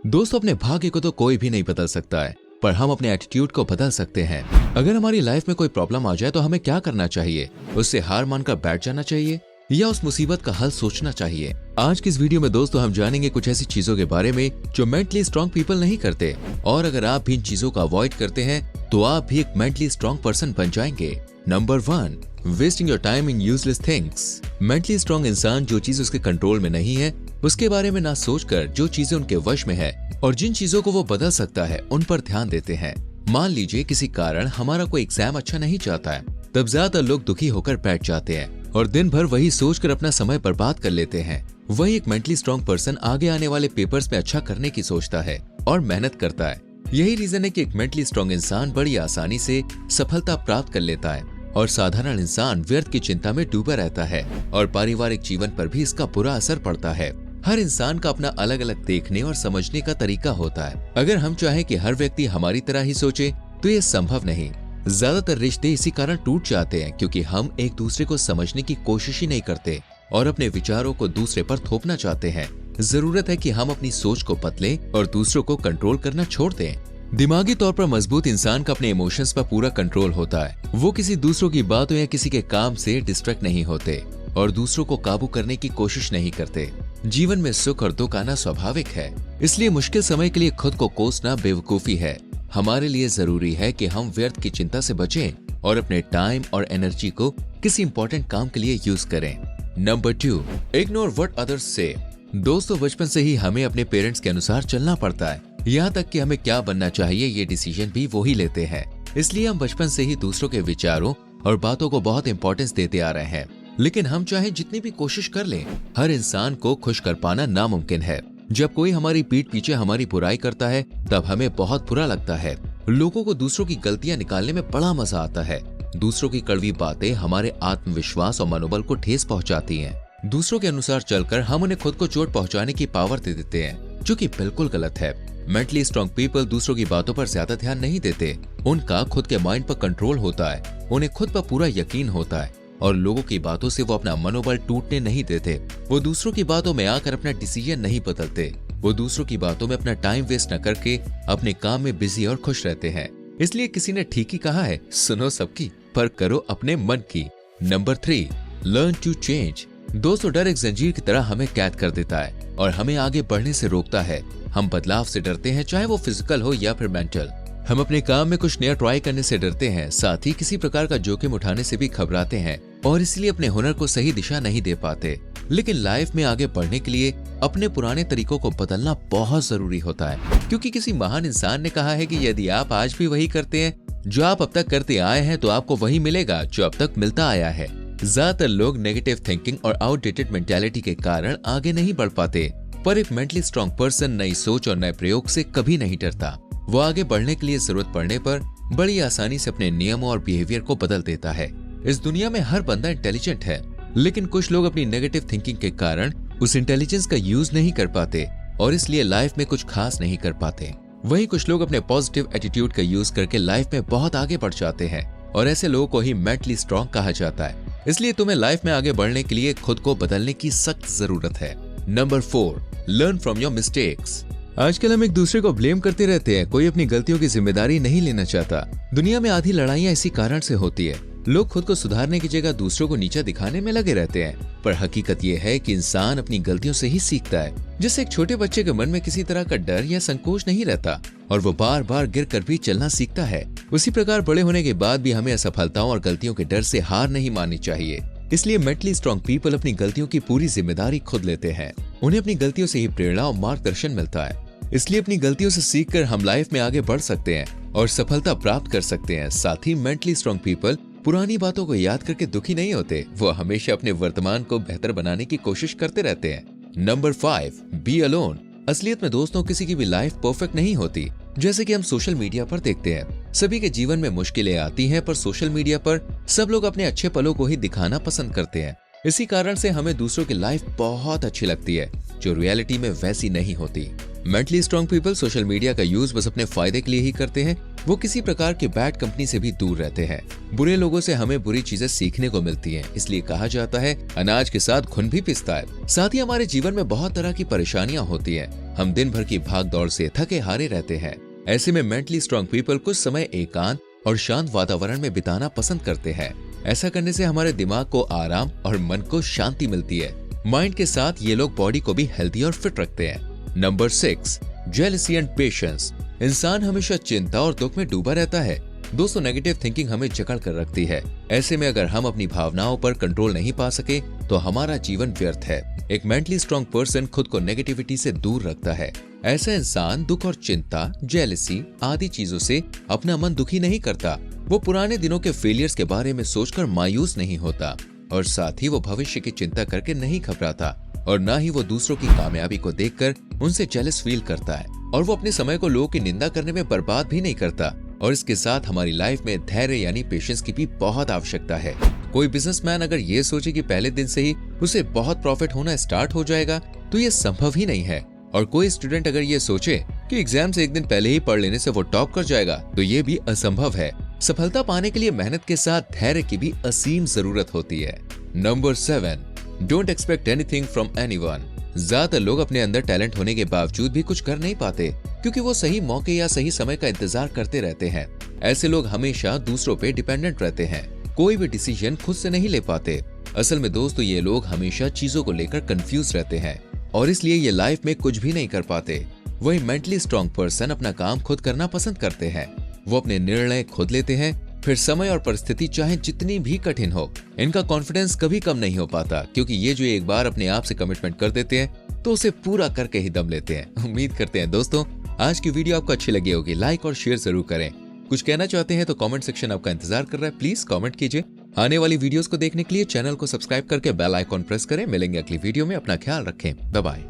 दोस्तों, अपने भाग्य को तो कोई भी नहीं बदल सकता है, पर हम अपने एटीट्यूड को बदल सकते हैं। अगर हमारी लाइफ में कोई प्रॉब्लम आ जाए तो हमें क्या करना चाहिए? उससे हार मानकर बैठ जाना चाहिए या उस मुसीबत का हल सोचना चाहिए? आज की इस वीडियो में दोस्तों हम जानेंगे कुछ ऐसी चीजों के बारे में जो मेंटली स्ट्रॉन्ग पीपल नहीं करते, और अगर आप भी इन चीजों को अवॉइड करते हैं तो आप भी एक मेंटली स्ट्रॉन्ग पर्सन बन जाएंगे। Number 1, wasting your time in useless things. Mentally strong इंसान जो चीज उसके कंट्रोल में नहीं है उसके बारे में ना सोचकर जो चीजें उनके वश में है और जिन चीजों को वो बदल सकता है उन पर ध्यान देते हैं। मान लीजिए किसी कारण हमारा कोई एग्जाम अच्छा नहीं जाता है, तब ज्यादातर लोग दुखी होकर बैठ जाते हैं और दिन भर वही सोचकर अपना समय बर्बाद कर लेते हैं। वही एक मेंटली स्ट्रॉन्ग पर्सन आगे आने वाले पेपर्स में अच्छा करने की सोचता है और मेहनत करता है। यही रीजन है कि एक मेंटली स्ट्रॉन्ग इंसान बड़ी आसानी से सफलता प्राप्त कर लेता है और साधारण इंसान व्यर्थ की चिंता में डूबा रहता है और पारिवारिक जीवन पर भी इसका बुरा असर पड़ता है। हर इंसान का अपना अलग अलग देखने और समझने का तरीका होता है। अगर हम चाहें कि हर व्यक्ति हमारी तरह ही सोचे तो ये संभव नहीं। ज्यादातर रिश्ते इसी कारण टूट जाते हैं क्योंकि हम एक दूसरे को समझने की कोशिश ही नहीं करते और अपने विचारों को दूसरे पर थोपना चाहते हैं। जरूरत है कि हम अपनी सोच को बदलें और दूसरों को कंट्रोल करना छोड़ दें। दिमागी तौर पर मजबूत इंसान का अपने इमोशंस पर पूरा कंट्रोल होता है। वो किसी दूसरों की बातों या किसी के काम से डिस्ट्रैक्ट नहीं होते और दूसरों को काबू करने की कोशिश नहीं करते। जीवन में सुख और दुख आना स्वाभाविक है, इसलिए मुश्किल समय के लिए खुद को कोसना बेवकूफी है। हमारे लिए जरूरी है कि हम व्यर्थ की चिंता से बचें और अपने टाइम और एनर्जी को किसी इंपॉर्टेंट काम के लिए यूज करें। नंबर 2, इग्नोर व्हाट अदर्स से। दोस्तों, बचपन से ही हमें अपने पेरेंट्स के अनुसार चलना पड़ता है। यहाँ तक कि हमें क्या बनना चाहिए ये डिसीजन भी वही लेते हैं। इसलिए हम बचपन से ही दूसरों के विचारों और बातों को बहुत इंपॉर्टेंस देते आ रहे हैं। लेकिन हम चाहे जितनी भी कोशिश कर लें, हर इंसान को खुश कर पाना नामुमकिन है। जब कोई हमारी पीठ पीछे हमारी बुराई करता है तब हमें बहुत बुरा लगता है। लोगों को दूसरों की गलतियां निकालने में बड़ा मजा आता है। दूसरों की कड़वी बातें हमारे आत्मविश्वास और मनोबल को ठेस पहुंचाती हैं। दूसरों के अनुसार चलकर हम उन्हें खुद को चोट पहुंचाने की पावर दे देते हैं, जो कि बिल्कुल गलत है। मेंटली स्ट्रॉन्ग पीपल दूसरों की बातों पर ज्यादा ध्यान नहीं देते। उनका खुद के माइंड पर कंट्रोल होता है, उन्हें खुद पर पूरा यकीन होता है और लोगों की बातों से वो अपना मनोबल टूटने नहीं देते। वो दूसरों की बातों में आकर अपना डिसीजन नहीं बदलते। वो दूसरों की बातों में अपना टाइम वेस्ट न करके अपने काम में बिजी और खुश रहते हैं। इसलिए किसी ने ठीक ही कहा है, सुनो सबकी पर करो अपने मन की। Number 3, learn to change. दोस्तों, डर एक जंजीर की तरह हमें कैद कर देता है और हमें आगे बढ़ने से रोकता है। हम बदलाव से डरते हैं, चाहे वो फिजिकल हो या फिर मेंटल। हम अपने काम में कुछ नया ट्राई करने से डरते हैं, साथ ही किसी प्रकार का जोखिम उठाने से भी घबराते हैं और इसलिए अपने हुनर को सही दिशा नहीं दे पाते। लेकिन लाइफ में आगे बढ़ने के लिए अपने पुराने तरीकों को बदलना बहुत जरूरी होता है, क्योंकि किसी महान इंसान ने कहा है कि यदि आप आज भी वही करते हैं जो आप अब तक करते आए हैं तो आपको वही मिलेगा जो अब तक मिलता आया है। ज्यादातर लोग नेगेटिव थिंकिंग और आउटडेटेड मेंटालिटी के कारण आगे नहीं बढ़ पाते, पर एक मेंटली स्ट्रॉन्ग पर्सन नई सोच और नए प्रयोग से कभी नहीं डरता। वो आगे बढ़ने के लिए जरूरत पड़ने पर बड़ी आसानी से अपने नियमों और बिहेवियर को बदल देता है। इस दुनिया में हर बंदा इंटेलिजेंट है, लेकिन कुछ लोग अपनी नेगेटिव थिंकिंग के कारण उस इंटेलिजेंस का यूज नहीं कर पाते और इसलिए लाइफ में कुछ खास नहीं कर पाते। वहीं कुछ लोग अपने पॉजिटिव एटीट्यूड का यूज करके लाइफ में बहुत आगे बढ़ जाते हैं और ऐसे लोगों को ही मेंटली स्ट्रॉन्ग कहा जाता है। इसलिए तुम्हें लाइफ में आगे बढ़ने के लिए खुद को बदलने की सख्त जरूरत है। Number 4, learn from your mistakes. आजकल हम एक दूसरे को ब्लेम करते रहते हैं, कोई अपनी गलतियों की जिम्मेदारी नहीं लेना चाहता। दुनिया में आधी लड़ाइयां इसी कारण से होती है। लोग खुद को सुधारने की जगह दूसरों को नीचा दिखाने में लगे रहते हैं, पर हकीकत ये है कि इंसान अपनी गलतियों से ही सीखता है। जिससे एक छोटे बच्चे के मन में किसी तरह का डर या संकोच नहीं रहता और वो बार बार गिर कर भी चलना सीखता है। उसी प्रकार बड़े होने के बाद भी हमें असफलताओं और गलतियों के डर से हार नहीं माननी चाहिए। इसलिए मेंटली स्ट्रॉन्ग पीपल अपनी गलतियों की पूरी जिम्मेदारी खुद लेते हैं। उन्हें अपनी गलतियों से ही प्रेरणा और मार्गदर्शन मिलता है। इसलिए अपनी गलतियों से सीखकर हम लाइफ में आगे बढ़ सकते हैं और सफलता प्राप्त कर सकते हैं। साथ ही मेंटली स्ट्रॉन्ग पीपल पुरानी बातों को याद करके दुखी नहीं होते, वो हमेशा अपने वर्तमान को बेहतर बनाने की कोशिश करते रहते हैं। Number 5, be alone. असलियत में दोस्तों, किसी की भी लाइफ परफेक्ट नहीं होती। जैसे कि हम सोशल मीडिया पर देखते हैं, सभी के जीवन में मुश्किलें आती हैं, पर सोशल मीडिया पर सब लोग अपने अच्छे पलों को ही दिखाना पसंद करते हैं। इसी कारण से हमें दूसरों की लाइफ बहुत अच्छी लगती है जो रियलिटी में वैसी नहीं होती। Mentally strong people social media का यूज बस अपने फायदे के लिए ही करते हैं। वो किसी प्रकार के बैड कंपनी से भी दूर रहते हैं। बुरे लोगों से हमें बुरी चीजें सीखने को मिलती हैं। इसलिए कहा जाता है, अनाज के साथ घुन भी पिसता है। साथ ही हमारे जीवन में बहुत तरह की परेशानियां होती हैं। हम दिन भर की भाग दौड़ से थके हारे रहते हैं। ऐसे में मेंटली स्ट्रांग पीपल कुछ समय एकांत और शांत वातावरण में बिताना पसंद करते हैं। ऐसा करने से हमारे दिमाग को आराम और मन को शांति मिलती है। माइंड के साथ ये लोग बॉडी को भी हेल्दी और फिट रखते हैं। Number 6, jealousy and patience. इंसान हमेशा चिंता और दुख में डूबा रहता है। दोस्तों, नेगेटिव थिंकिंग हमें जकड़ कर रखती है। ऐसे में अगर हम अपनी भावनाओं पर कंट्रोल नहीं पा सके तो हमारा जीवन व्यर्थ है। एक मेंटली स्ट्रांग पर्सन खुद को नेगेटिविटी से दूर रखता है। ऐसा इंसान दुख और चिंता, जेलसी आदि चीजों से अपना मन दुखी नहीं करता। वो पुराने दिनों के फेलियर्स के बारे में सोचकर मायूस नहीं होता और साथ ही वो भविष्य की चिंता करके नहीं घबराता और ना ही वो दूसरों की कामयाबी को देखकर उनसे जेलस फील करता है। और वो अपने समय को लोगों की निंदा करने में बर्बाद भी नहीं करता। और इसके साथ हमारी लाइफ में धैर्य यानी पेशेंस की भी बहुत आवश्यकता है। कोई बिजनेसमैन अगर ये सोचे कि पहले दिन से ही उसे बहुत प्रॉफिट होना स्टार्ट हो जाएगा तो ये संभव ही नहीं है। और कोई स्टूडेंट अगर ये सोचे कि एग्जाम से एक दिन पहले ही पढ़ लेने से वो टॉप कर जाएगा तो ये भी असंभव है। सफलता पाने के लिए मेहनत के साथ धैर्य की भी असीम जरूरत होती है। Number 7, don't expect anything from anyone. ज्यादातर लोग अपने अंदर टैलेंट होने के बावजूद भी कुछ कर नहीं पाते क्योंकि वो सही मौके या सही समय का इंतजार करते रहते हैं। ऐसे लोग हमेशा दूसरों पे डिपेंडेंट रहते हैं, कोई भी डिसीजन खुद से नहीं ले पाते। असल में दोस्तों, ये लोग हमेशा चीजों को लेकर कंफ्यूज रहते हैं और इसलिए ये लाइफ में कुछ भी नहीं कर पाते। वही मेंटली स्ट्रांग पर्सन अपना काम खुद करना पसंद करते हैं। वो अपने निर्णय खुद लेते हैं, फिर समय और परिस्थिति चाहे जितनी भी कठिन हो। इनका कॉन्फिडेंस कभी कम नहीं हो पाता क्योंकि ये जो एक बार अपने आप से कमिटमेंट कर देते हैं तो उसे पूरा करके ही दम लेते हैं। उम्मीद करते हैं दोस्तों आज की वीडियो आपको अच्छी लगी होगी। लाइक और शेयर जरूर करें। कुछ कहना चाहते हैं तो कमेंट सेक्शन आपका इंतजार कर रहा है, प्लीज कमेंट कीजिए। आने वाली वीडियोस को देखने के लिए चैनल को सब्सक्राइब करके बेल आइकॉन प्रेस करें। मिलेंगे अगली वीडियो में, अपना ख्याल रखें, बाय बाय।